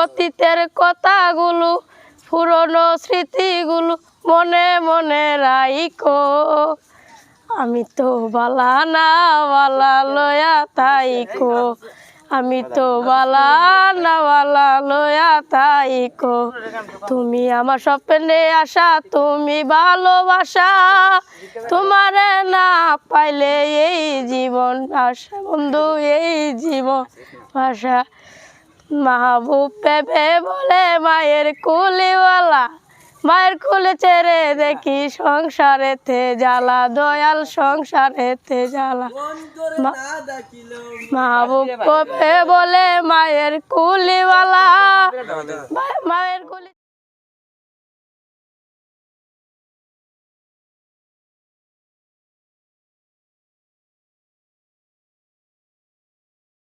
অতীতের কথাগুলো পুরনো স্মৃতিগুলো মনে মনে রাইখো। আমি তো বালা না বালা লয়া তাইকো, আমি তো বালা না বালা লয়া তাইকো। তুমি আমার স্বপ্নে আসা, তুমি ভালোবাসা, তোমারে না পাইলে এই জীবন আশা বন্ধু, এই জীবন আশা। মাহবুব পেবে বলে মায়ের কুলিওয়ালা, মায়ের কুলে ছেড়ে দেখি সংসারেতে জ্বালা, দয়াল সংসারেতে জ্বালা। মাহবুব পেবে বলে মায়ের কুলিওয়ালা, মায়ের কুলি।